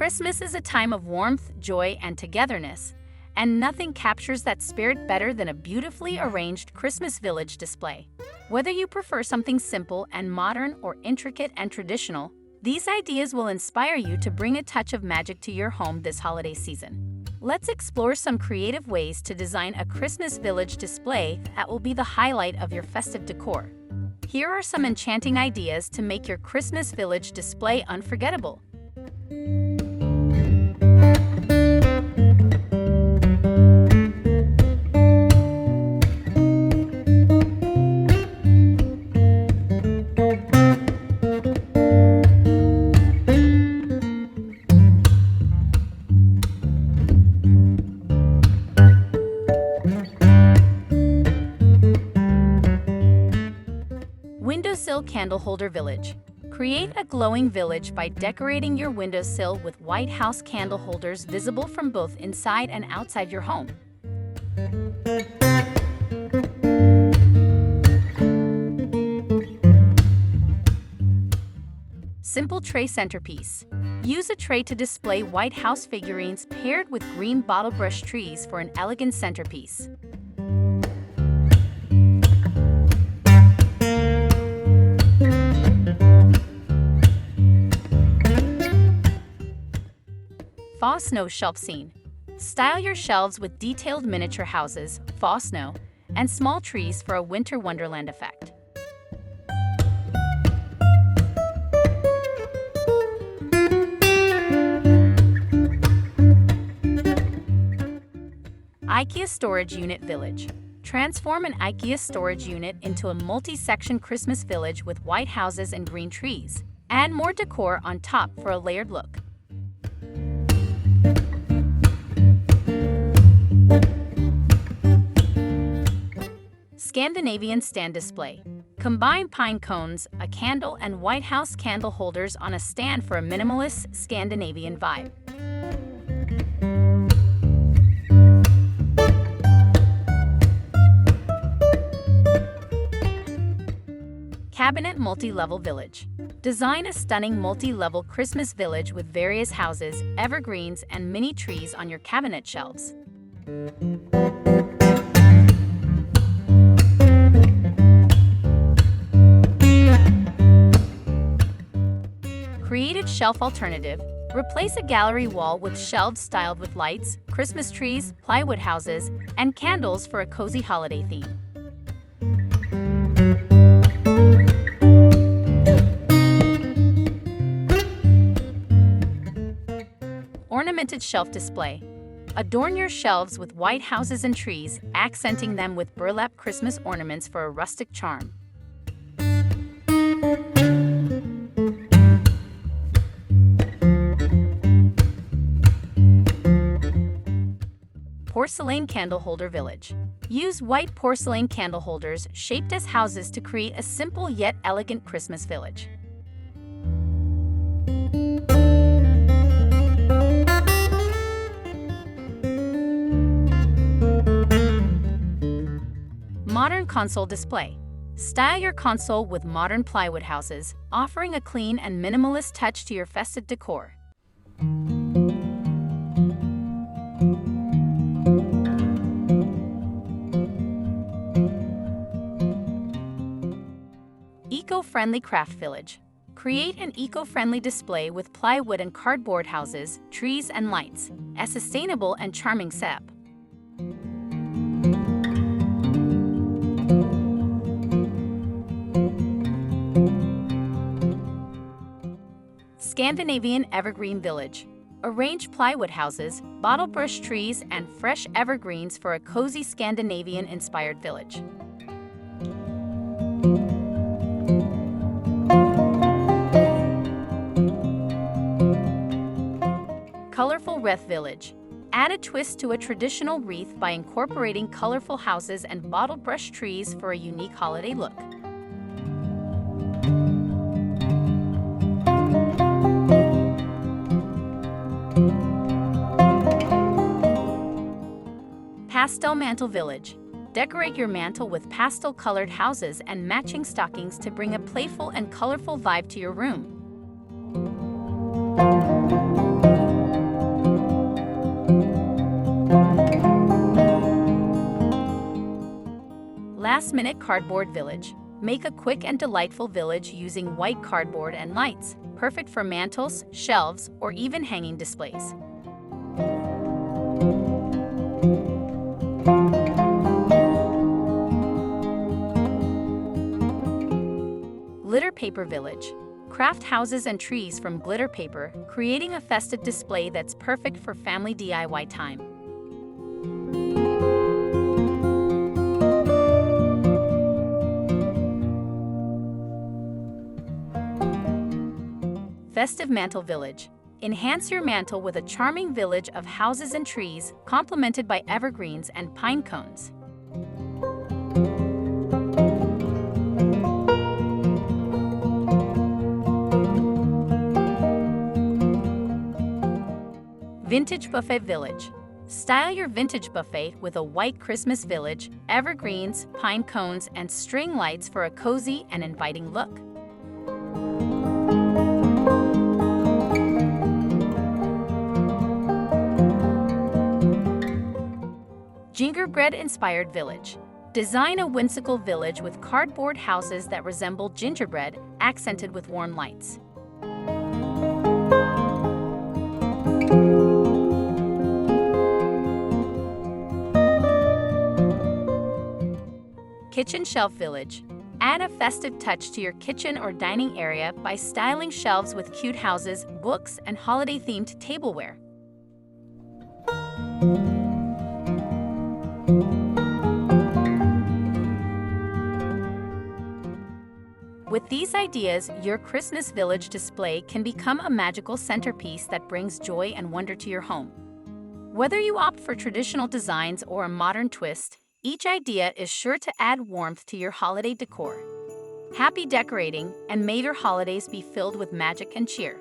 Christmas is a time of warmth, joy, and togetherness, and nothing captures that spirit better than a beautifully arranged Christmas village display. Whether you prefer something simple and modern or intricate and traditional, these ideas will inspire you to bring a touch of magic to your home this holiday season. Let's explore some creative ways to design a Christmas village display that will be the highlight of your festive decor. Here are some enchanting ideas to make your Christmas village display unforgettable. Windowsill Candle Holder Village. Create a glowing village by decorating your windowsill with white house candle holders visible from both inside and outside your home. Simple Tray Centerpiece. Use a tray to display White House figurines paired with green bottle brush trees for an elegant centerpiece. Faux Snow Shelf Scene. Style your shelves with detailed miniature houses, faux snow, and small trees for a winter wonderland effect. IKEA Storage Unit Village. Transform an IKEA storage unit into a multi-section Christmas village with white houses and green trees. Add more decor on top for a layered look. Scandinavian Stand Display. Combine pine cones, a candle, and White House candle holders on a stand for a minimalist Scandinavian vibe. Cabinet Multi-Level Village. Design a stunning multi-level Christmas village with various houses, evergreens, and mini trees on your cabinet shelves. Creative Shelf Alternative. Replace a gallery wall with shelves styled with lights, Christmas trees, plywood houses, and candles for a cozy holiday theme. Ornamented Shelf Display. Adorn your shelves with white houses and trees, accenting them with burlap Christmas ornaments for a rustic charm. Porcelain Candle Holder Village. Use white porcelain candle holders shaped as houses to create a simple yet elegant Christmas village. Modern Console Display. Style your console with modern plywood houses, offering a clean and minimalist touch to your festive decor. Eco-friendly Craft Village. Create an eco-friendly display with plywood and cardboard houses, trees, and lights, a sustainable and charming setup. Scandinavian Evergreen Village. Arrange plywood houses, bottle brush trees, and fresh evergreens for a cozy Scandinavian-inspired village. Colorful Wreath Village. Add a twist to a traditional wreath by incorporating colorful houses and bottle brush trees for a unique holiday look. Pastel Mantle Village. Decorate your mantle with pastel-colored houses and matching stockings to bring a playful and colorful vibe to your room. Last-minute cardboard village. Make a quick and delightful village using white cardboard and lights, perfect for mantels, shelves, or even hanging displays. Glitter paper village. Craft houses and trees from glitter paper, creating a festive display that's perfect for family DIY time. Festive mantle village. Enhance your mantle with a charming village of houses and trees, complemented by evergreens and pine cones. Vintage buffet village. Style your vintage buffet with a white Christmas village, evergreens, pine cones, and string lights for a cozy and inviting look. Gingerbread-inspired village. Design a whimsical village with cardboard houses that resemble gingerbread, accented with warm lights. Kitchen shelf village. Add a festive touch to your kitchen or dining area by styling shelves with cute houses, books, and holiday-themed tableware. With these ideas, your Christmas village display can become a magical centerpiece that brings joy and wonder to your home. Whether you opt for traditional designs or a modern twist, each idea is sure to add warmth to your holiday decor. Happy decorating, and may your holidays be filled with magic and cheer.